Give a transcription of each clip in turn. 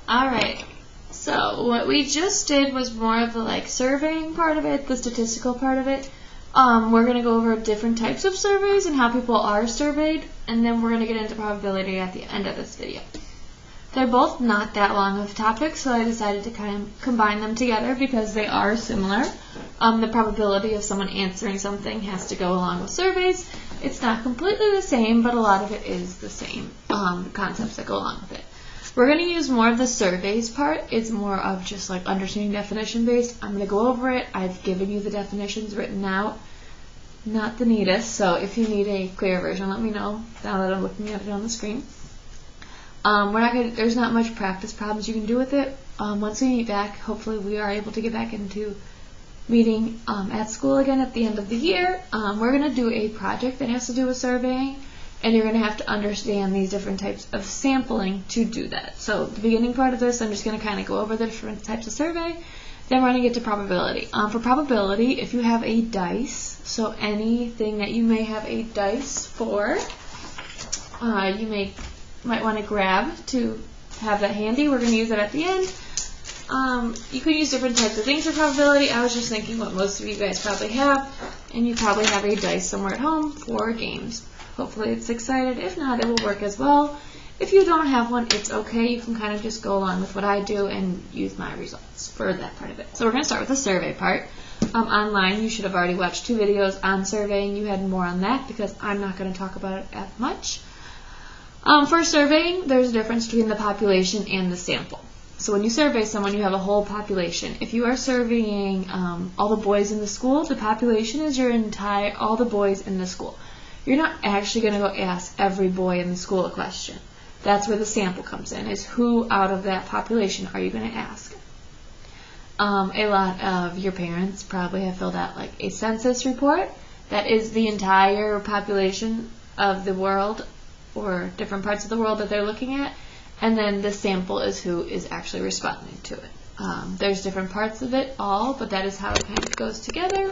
Alright, so what we just did was more of the surveying part of it, the statistical part of it. We're going to go over different types of surveys and how people are surveyed, and then we're going to get into probability at the end of this video. They're both not that long of topics, so I decided to kind of combine them together because they are similar. The probability of someone answering something has to go along with surveys. It's not completely the same, but a lot of it is the same concepts that go along with it. We're going to use more of the surveys part. It's more of just understanding definition based. I'm going to go over it. I've given you the definitions written out, not the neatest, so if you need a clear version, let me know now that I'm looking at it on the screen. There's not much practice problems you can do with it. Once we meet back, hopefully we are able to get back into meeting at school again at the end of the year. We're going to do a project that has to do with surveying, and you're going to have to understand these different types of sampling to do that. So the beginning part of this, I'm just going to kind of go over the different types of survey. Then we're going to get to probability. For probability, if you have a dice, so anything that you may have a dice for, you might want to grab to have that handy. We're going to use that at the end. You could use different types of things for probability. I was just thinking what most of you guys probably have, and you probably have a dice somewhere at home for games. Hopefully it's six-sided. If not, it will work as well. If you don't have one, it's okay. You can kind of just go along with what I do and use my results for that part of it. So we're going to start with the survey part. Online, you should have already watched 2 videos on surveying. You had more on that because I'm not going to talk about it as much. For surveying, there's a difference between the population and the sample. So when you survey someone, you have a whole population. If you are surveying all the boys in the school, the population is all the boys in the school. You're not actually going to go ask every boy in the school a question. That's where the sample comes in, is who out of that population are you going to ask? A lot of your parents probably have filled out a census report. That is the entire population of the world or different parts of the world that they're looking at, and then the sample is who is actually responding to it. There's different parts of it all, but that is how it kind of goes together.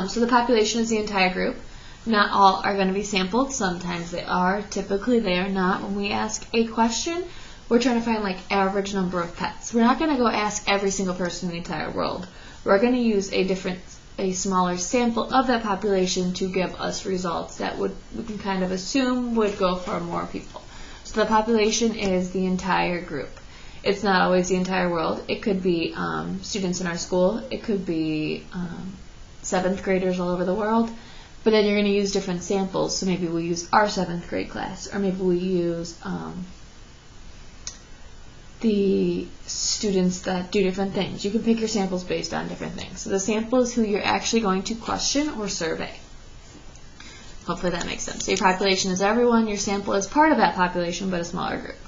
So the population is the entire group. Not all are going to be sampled. Sometimes they are. Typically they are not. When we ask a question, we're trying to find average number of pets. We're not going to go ask every single person in the entire world. We're going to use a smaller sample of that population to give us results that we can kind of assume would go for more people. So the population is the entire group. It's not always the entire world. It could be students in our school. It could be 7th graders all over the world. But then you're going to use different samples. So maybe we'll use our 7th grade class, or maybe we use the students that do different things. You can pick your samples based on different things. So the sample is who you're actually going to question or survey. Hopefully that makes sense. So your population is everyone. Your sample is part of that population, but a smaller group.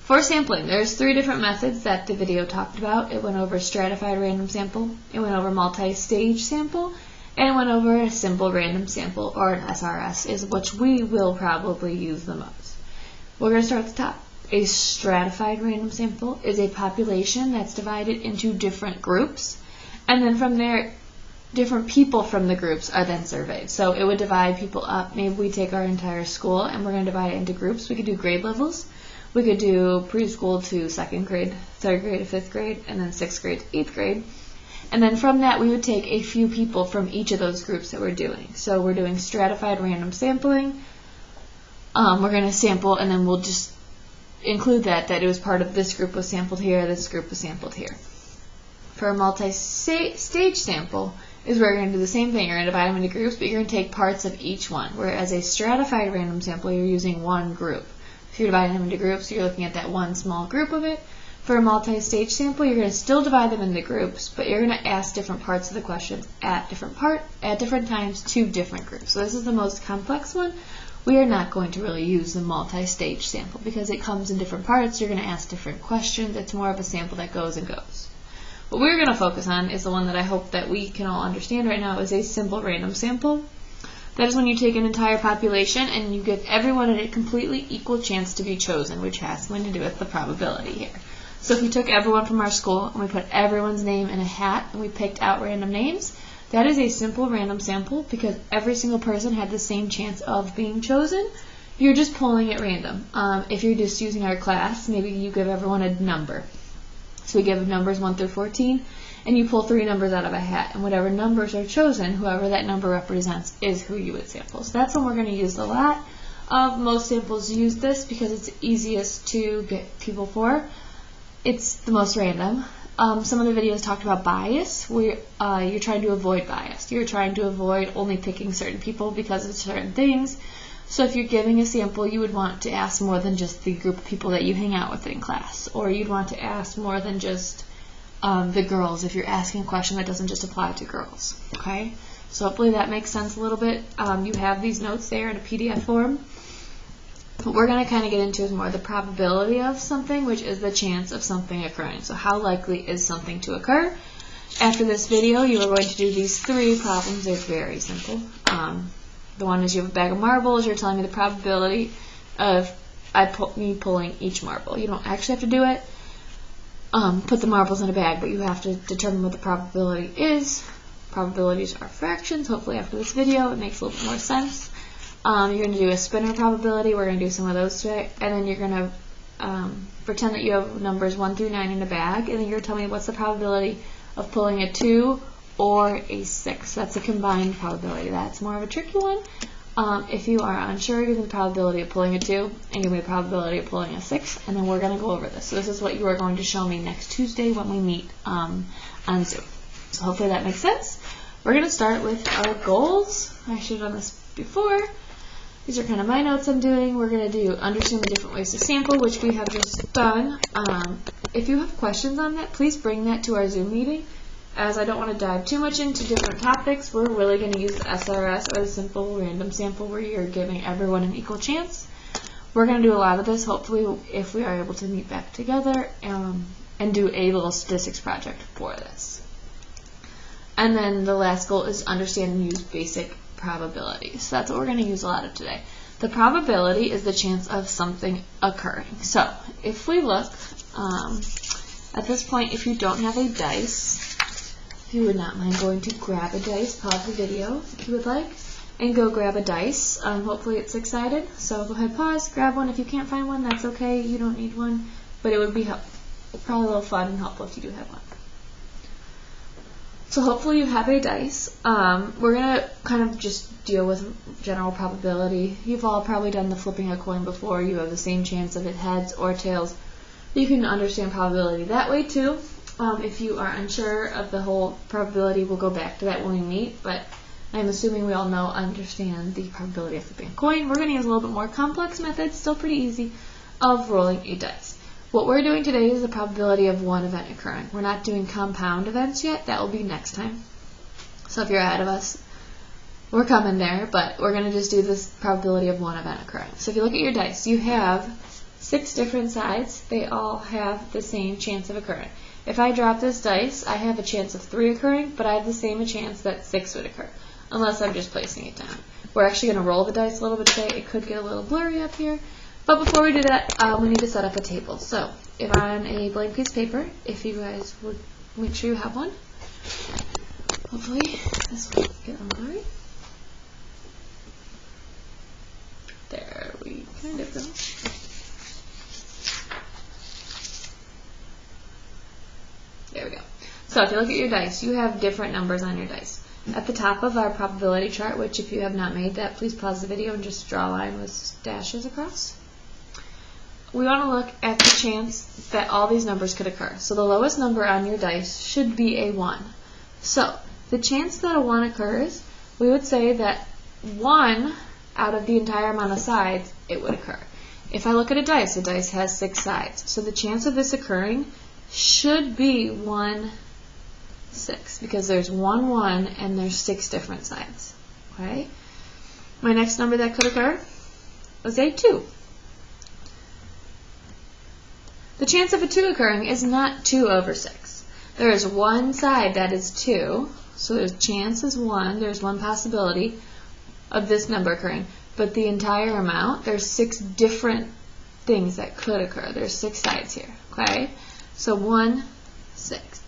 For sampling, there's 3 different methods that the video talked about. It went over stratified random sample, it went over multi-stage sample, and it went over a simple random sample, or an SRS, which we will probably use the most. We're going to start at the top. A stratified random sample is a population that's divided into different groups, and then from there, different people from the groups are then surveyed. So it would divide people up. Maybe we take our entire school and we're going to divide it into groups. We could do grade levels. We could do preschool to 2nd grade, 3rd grade to 5th grade, and then 6th grade to 8th grade. And then from that, we would take a few people from each of those groups that we're doing. So we're doing stratified random sampling. We're going to sample, and then we'll just include that it was part of this group was sampled here, this group was sampled here. For a multi-stage sample is where you're going to do the same thing. You're going to divide them into groups, but you're going to take parts of each one. Whereas a stratified random sample, you're using one group. If you're dividing them into groups, you're looking at that one small group of it. For a multi-stage sample, you're going to still divide them into groups, but you're going to ask different parts of the questions at different times to different groups. So this is the most complex one. We are not going to really use the multi-stage sample because it comes in different parts. You're going to ask different questions. It's more of a sample that goes and goes. What we're going to focus on is the one that I hope that we can all understand right now is a simple random sample. That is when you take an entire population and you give everyone a completely equal chance to be chosen, which has something to do with the probability here. So if we took everyone from our school and we put everyone's name in a hat and we picked out random names, that is a simple random sample because every single person had the same chance of being chosen. you're just pulling at random. If you're just using our class, maybe you give everyone a number. So we give numbers 1 through 14, and you pull 3 numbers out of a hat, and whatever numbers are chosen, whoever that number represents is who you would sample. So that's when we're going to use a lot. Most samples use this because it's easiest to get people for. It's the most random. Some of the videos talked about bias, where you're trying to avoid bias. You're trying to avoid only picking certain people because of certain things. So if you're giving a sample, you would want to ask more than just the group of people that you hang out with in class. Or you'd want to ask more than just the girls if you're asking a question that doesn't just apply to girls. Okay? So hopefully that makes sense a little bit. You have these notes there in a PDF form. What we're going to kind of get into is more the probability of something, which is the chance of something occurring. So how likely is something to occur? After this video, you are going to do these 3 problems. They're very simple. The one is you have a bag of marbles. You're telling me the probability of me pulling each marble. You don't actually have to do it. Put the marbles in a bag, but you have to determine what the probability is. Probabilities are fractions. Hopefully after this video it makes a little bit more sense. You're going to do a spinner probability. We're going to do some of those today. And then you're going to pretend that you have numbers 1 through 9 in a bag. And then you're going to tell me what's the probability of pulling a 2 or a 6. That's a combined probability. That's more of a tricky one. If you are unsure, give me the probability of pulling a 2 and give me the probability of pulling a 6. And then we're going to go over this. So this is what you are going to show me next Tuesday when we meet on Zoom. So hopefully that makes sense. We're going to start with our goals. I should have done this before. These are kind of my notes I'm doing. We're going to do understand the different ways to sample, which we have just done. If you have questions on that, please bring that to our Zoom meeting. As I don't want to dive too much into different topics, we're really going to use the SRS, or the simple random sample, where you're giving everyone an equal chance. We're going to do a lot of this, hopefully, if we are able to meet back together and do a little statistics project for this. And then the last goal is understand and use basic probability. So that's what we're going to use a lot of today. The probability is the chance of something occurring. So if we look at this point, if you don't have a dice, if you would not mind going to grab a dice, pause the video if you would like, and go grab a dice. Hopefully it's 6-sided. So go ahead, pause, grab one. If you can't find one, that's okay. You don't need one, but it would be probably a little fun and helpful if you do have one. So hopefully you have a dice. We're going to kind of just deal with general probability. You've all probably done the flipping a coin before. You have the same chance of it heads or tails. You can understand probability that way too. If you are unsure of the whole probability, we'll go back to that when we meet, but I'm assuming we all understand the probability of flipping a coin. We're going to use a little bit more complex methods, still pretty easy, of rolling a dice. What we're doing today is the probability of one event occurring. We're not doing compound events yet. That will be next time. So if you're ahead of us, we're coming there, but we're going to just do this probability of one event occurring. So if you look at your dice, you have 6 different sides. They all have the same chance of occurring. If I drop this dice, I have a chance of 3 occurring, but I have the same chance that 6 would occur, unless I'm just placing it down. We're actually going to roll the dice a little bit today. It could get a little blurry up here. But before we do that, we need to set up a table. So if on a blank piece of paper, if you guys would make sure you have one. Hopefully this will get unblurry. There we kind of go. There we go. So if you look at your dice, you have different numbers on your dice. At the top of our probability chart, which if you have not made that, please pause the video and just draw a line with dashes across. We want to look at the chance that all these numbers could occur. So the lowest number on your dice should be a 1. So the chance that a 1 occurs, we would say that 1 out of the entire amount of sides, it would occur. If I look at a dice has 6 sides. So the chance of this occurring should be 1, 6, because there's 1, 1, and there's 6 different sides. Okay? My next number that could occur was a 2. The chance of a 2 occurring is not 2 over 6. There is one side that is 2, so there's chance is 1, there's one possibility of this number occurring. But the entire amount, there's 6 different things that could occur. There's 6 sides here, okay? So 1, 6.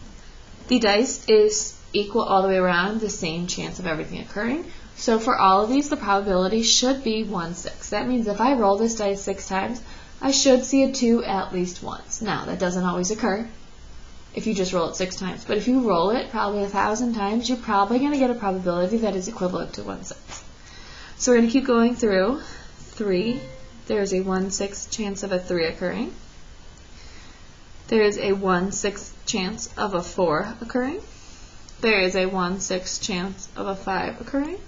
The dice is equal all the way around, the same chance of everything occurring. So for all of these, the probability should be 1/6. That means if I roll this dice 6 times, I should see a 2 at least once. Now, that doesn't always occur if you just roll it 6 times. But if you roll it probably 1,000 times, you're probably going to get a probability that is equivalent to 1/6. So we're going to keep going through. 3. There's a 1/6 chance of a 3 occurring. There is a 1/6 chance of a 4 occurring. There is a 1/6 chance of a 5 occurring.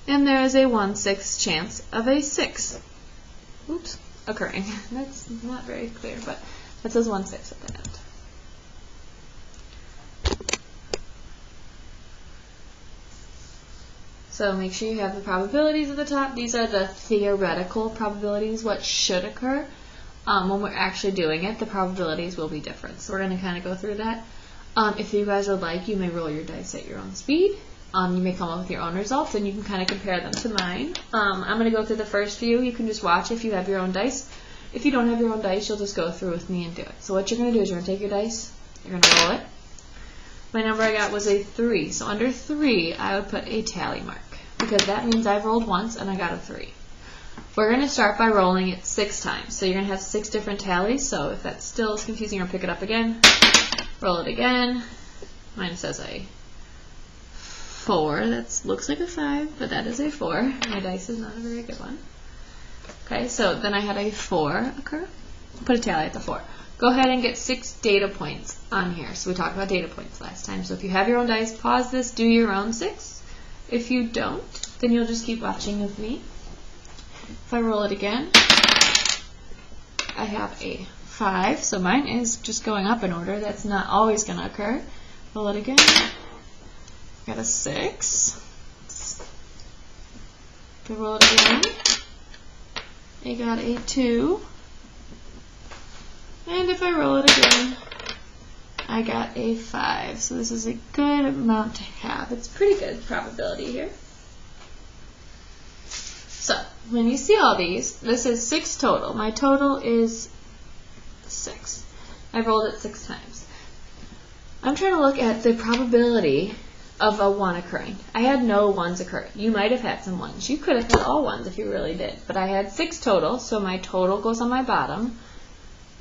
And there is a 1/6 chance of a 6 occurring. That's not very clear, but that says 1/6 at the end. So make sure you have the probabilities at the top. These are the theoretical probabilities, what should occur. When we're actually doing it, the probabilities will be different. So we're going to kind of go through that. If you guys would like, you may roll your dice at your own speed. You may come up with your own results, and you can kind of compare them to mine. I'm going to go through the first few. You can just watch if you have your own dice. If you don't have your own dice, you'll just go through with me and do it. So what you're going to do is you're going to take your dice, you're going to roll it. My number I got was a 3. So under 3, I would put a tally mark, because that means I've rolled once and I got a 3. We're going to start by rolling it 6 times. So you're going to have 6 different tallies. So if that still is confusing, you're going to pick it up again, roll it again. Mine says a 4. That looks like a 5, but that is a 4. My dice is not a very good one. Okay, so then I had a 4 occur. Put a tally at the 4. Go ahead and get 6 data points on here. So we talked about data points last time. So if you have your own dice, pause this, do your own 6. If you don't, then you'll just keep watching with me. If I roll it again, I have a 5. So mine is just going up in order. That's not always going to occur. Roll it again. Got a 6. If I roll it again, I got a 2. And if I roll it again, I got a 5. So this is a good amount to have. It's pretty good probability here. So when you see all these, this is 6 total. My total is 6. I've rolled it 6 times. I'm trying to look at the probability of a 1 occurring. I had no 1s occur. You might have had some 1s. You could have had all 1s if you really did. But I had 6 total, so my total goes on my bottom.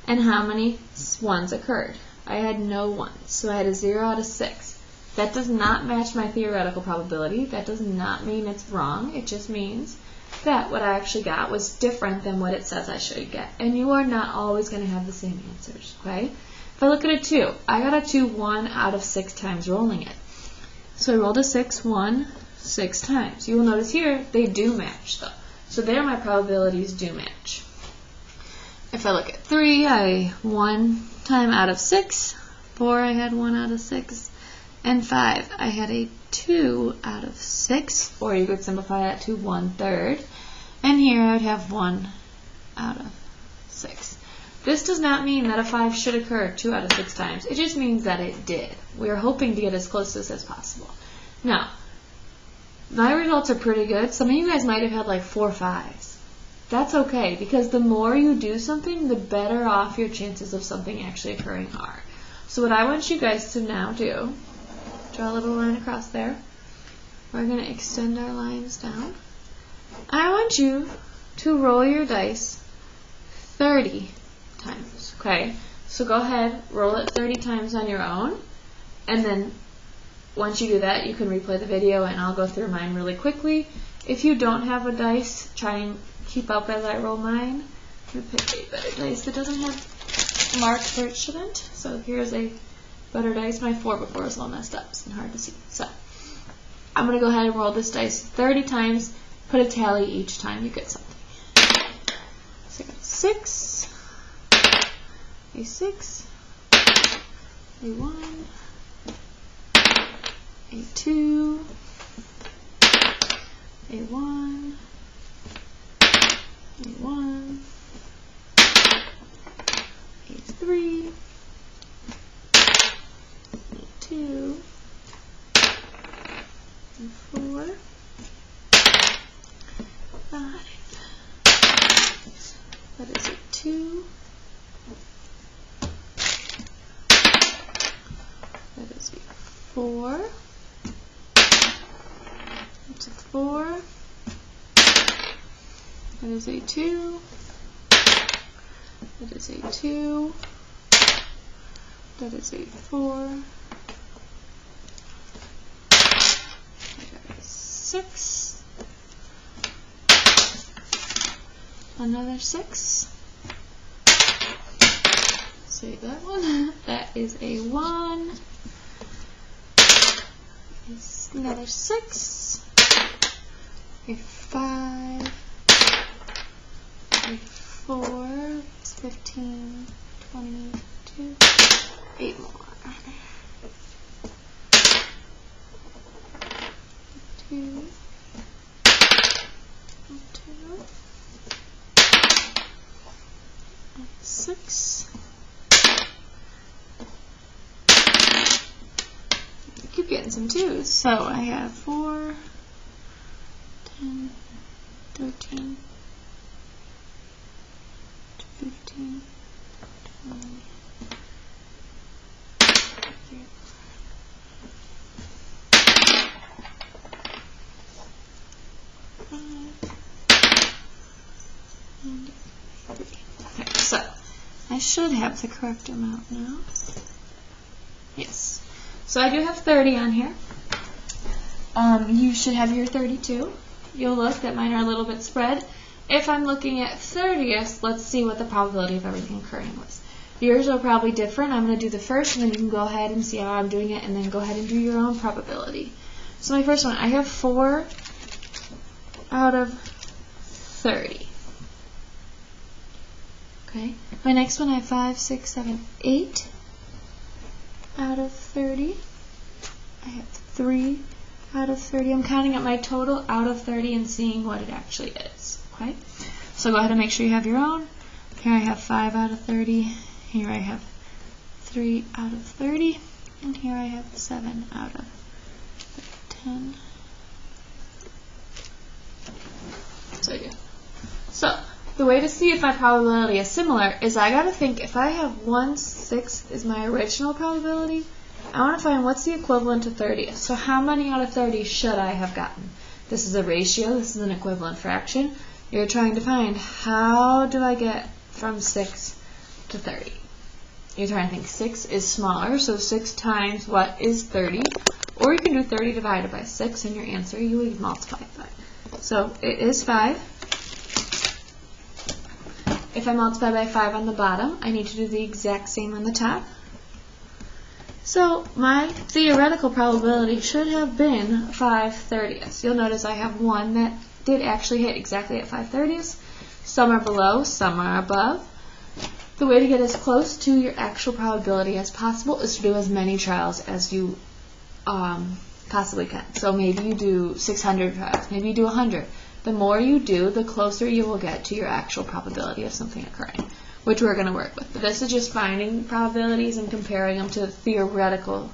And how many 1s occurred? I had no 1s, so I had a 0 out of 6. That does not match my theoretical probability. That does not mean it's wrong. It just means that what I actually got was different than what it says I should get. And you are not always going to have the same answers, okay? If I look at a 2, I got a 2 1 out of 6 times rolling it. So I rolled a 6 1 6 times. You will notice here they do match though. So there my probabilities do match. If I look at 3, I 1 time out of 6. 4, I had 1 out of 6. And 5, I had a 2 out of 6. Or you could simplify that to 1/3. And here I would have 1 out of 6. This does not mean that a 5 should occur 2 out of 6 times. It just means that it did. We are hoping to get as close to this as possible. Now, my results are pretty good. Some of you guys might have had like 4 5s. That's okay, because the more you do something, the better off your chances of something actually occurring are. So what I want you guys to now do, draw a little line across there. We're going to extend our lines down. I want you to roll your dice 30 times, okay? So go ahead, roll it 30 times on your own, and then once you do that, you can replay the video and I'll go through mine really quickly. If you don't have a dice, try and keep up as I roll mine. I'm going to pick a better dice that doesn't have marks where it shouldn't. So here's a better dice. My 4 before was a little messed up and hard to see. So I'm going to go ahead and roll this dice 30 times, put a tally each time you get something. So I got a 6, a 6, a 1, a 2, a 1, a 1, a 3, a 2, a 4, 5. That is a 2. That is a 4. 4. That is a 2. That is a 2. That is a 4. That is 6. Another 6. Say that one. That is a 1. It's another 6. A 5. A 4. It's 15, 22. 8 more. 2. 6. I keep getting some 2s. So I have 4, 10, 13, 15, 20. Okay, so I should have the correct amount now. Yes. So I do have 30 on here. You should have your 32. You'll look that mine are a little bit spread. If I'm looking at 30ths, let's see what the probability of everything occurring was. Yours are probably different. I'm going to do the first, and then you can go ahead and see how I'm doing it, and then go ahead and do your own probability. So my first one, I have 4 out of 30. Okay. My next one, I have 5, 6, 7, 8 out of 30. I have 3 out of 30. I'm counting up my total out of 30 and seeing what it actually is. Okay. So go ahead and make sure you have your own. Here I have 5 out of 30. Here I have 3 out of 30. And here I have 7 out of 10. So the way to see if my probability is similar is I gotta think if I have 1/6 is my original probability, I want to find what's the equivalent to 30. So how many out of 30 should I have gotten? This is a ratio, this is an equivalent fraction. You're trying to find how do I get from 6 to 30. You're trying to think 6 is smaller, so 6 times what is 30? Or you can do 30 divided by 6 and your answer you would multiply by. So it is 5. If I multiply by 5 on the bottom, I need to do the exact same on the top. So my theoretical probability should have been 5/30. You'll notice I have one that did actually hit exactly at 5/30. Some are below, some are above. The way to get as close to your actual probability as possible is to do as many trials as you possibly can. So maybe you do 600 trials, maybe you do 100. The more you do, the closer you will get to your actual probability of something occurring, which we're going to work with. But this is just finding probabilities and comparing them to the theoretical,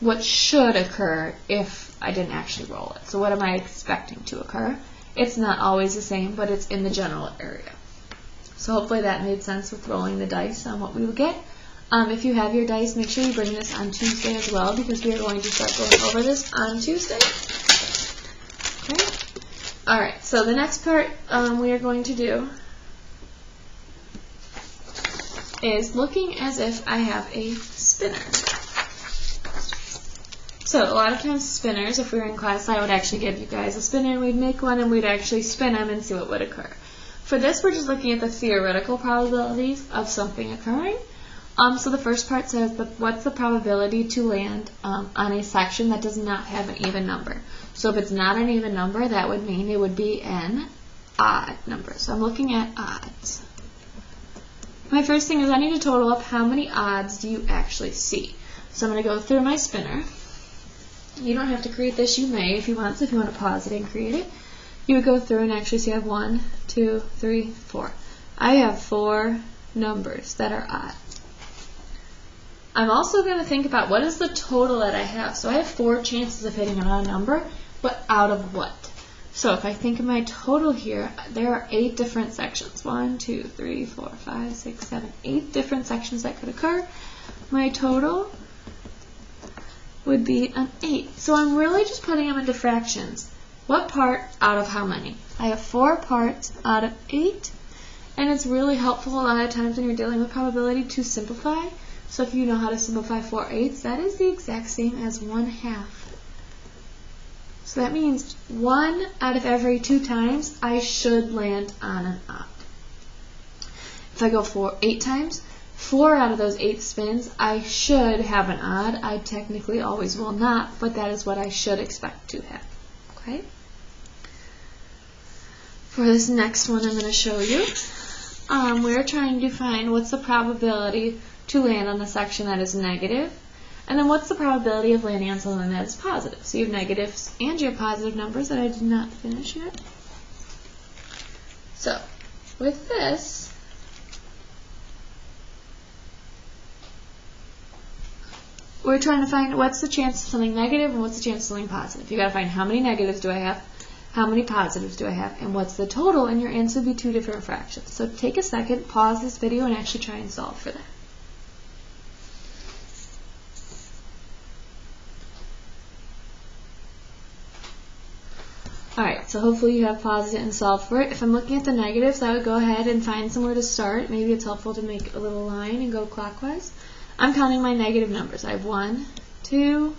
what should occur if I didn't actually roll it. So what am I expecting to occur? It's not always the same, but it's in the general area. So hopefully that made sense with rolling the dice on what we would get. If you have your dice, make sure you bring this on Tuesday as well, because we are going to start going over this on Tuesday. Okay. Alright, so the next part we are going to do is looking as if I have a spinner. So a lot of times spinners, if we were in class, I would actually give you guys a spinner and we'd make one and we'd actually spin them and see what would occur. For this, we're just looking at the theoretical probabilities of something occurring. So the first part says, what's the probability to land on a section that does not have an even number? So if it's not an even number, that would mean it would be an odd number. So I'm looking at odds. My first thing is I need to total up how many odds do you actually see. So I'm going to go through my spinner. You don't have to create this. You may if you want. So if you want to pause it and create it, you would go through and actually see I have 1, 2, 3, 4. I have 4 numbers that are odd. I'm also going to think about what is the total that I have. So I have 4 chances of hitting an odd number, but out of what? So if I think of my total here, there are 8 different sections. 1, 2, 3, 4, 5, 6, 7, 8 different sections that could occur. My total would be an 8. So I'm really just putting them into fractions. What part out of how many? I have 4 parts out of 8, and it's really helpful a lot of times when you're dealing with probability to simplify. So if you know how to simplify 4/8, that is the exact same as 1/2. So that means 1 out of every 2 times I should land on an odd. If I go 8 times, 4 out of those 8 spins I should have an odd. I technically always will not, but that is what I should expect to have. Okay? For this next one I'm going to show you, we're trying to find what's the probability to land on a section that is negative, and then what's the probability of landing on something that is positive. So you have negatives and you have positive numbers that I did not finish yet. So with this, we're trying to find what's the chance of something negative and what's the chance of something positive. You got to find how many negatives do I have, how many positives do I have, and what's the total, and your answer would be 2 different fractions. So take a second, pause this video, and actually try and solve for that. Alright, so hopefully you have paused it and solved for it. If I'm looking at the negatives, I would go ahead and find somewhere to start. Maybe it's helpful to make a little line and go clockwise. I'm counting my negative numbers. I have 1, 2,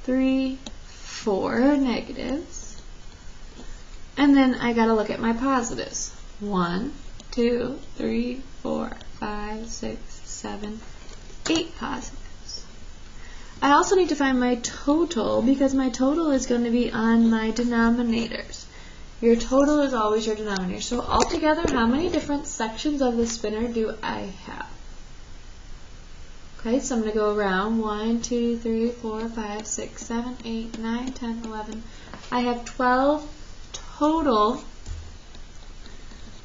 3, 4 negatives. And then I got to look at my positives. 1, 2, 3, 4, 5, 6, 7, 8 positives. I also need to find my total because my total is going to be on my denominators. Your total is always your denominator. So altogether, how many different sections of the spinner do I have? Okay, so I'm going to go around 1, 2, 3, 4, 5, 6, 7, 8, 9, 10, 11. I have 12 total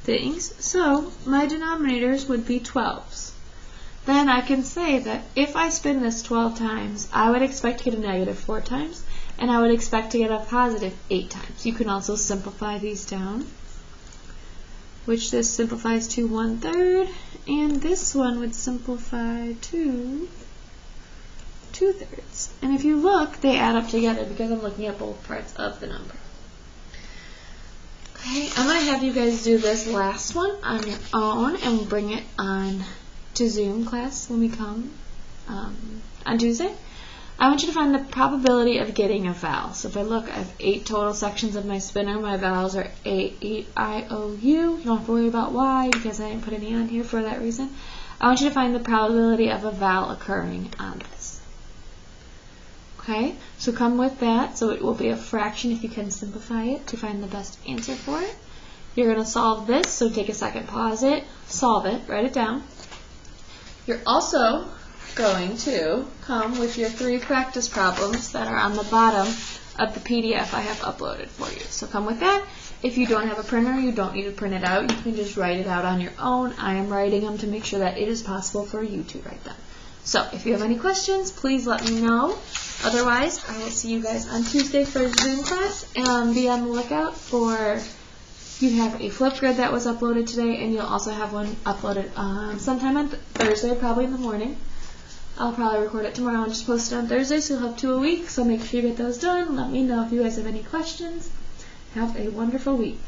things, so my denominators would be 12s. Then I can say that if I spin this 12 times, I would expect to get a negative 4 times, and I would expect to get a positive 8 times. You can also simplify these down, which this simplifies to 1/3, and this one would simplify to 2/3. And if you look, they add up together because I'm looking at both parts of the number. Okay, I'm going to have you guys do this last one on your own and bring it on to Zoom class when we come on Tuesday. I want you to find the probability of getting a vowel. So if I look, I have 8 total sections of my spinner. My vowels are A, E, I, O, U. You don't have to worry about why because I didn't put any on here for that reason. I want you to find the probability of a vowel occurring on this. Okay, so come with that. So it will be a fraction if you can simplify it to find the best answer for it. You're going to solve this, so take a second, pause it, solve it, write it down. You're also going to come with your 3 practice problems that are on the bottom of the PDF I have uploaded for you. So come with that. If you don't have a printer, you don't need to print it out. You can just write it out on your own. I am writing them to make sure that it is possible for you to write them. So if you have any questions, please let me know. Otherwise, I will see you guys on Tuesday for Zoom class. And be on the lookout for... You have a Flipgrid that was uploaded today, and you'll also have one uploaded sometime on Thursday, probably in the morning. I'll probably record it tomorrow and just post it on Thursday, so you'll have 2 a week. So make sure you get those done. Let me know if you guys have any questions. Have a wonderful week.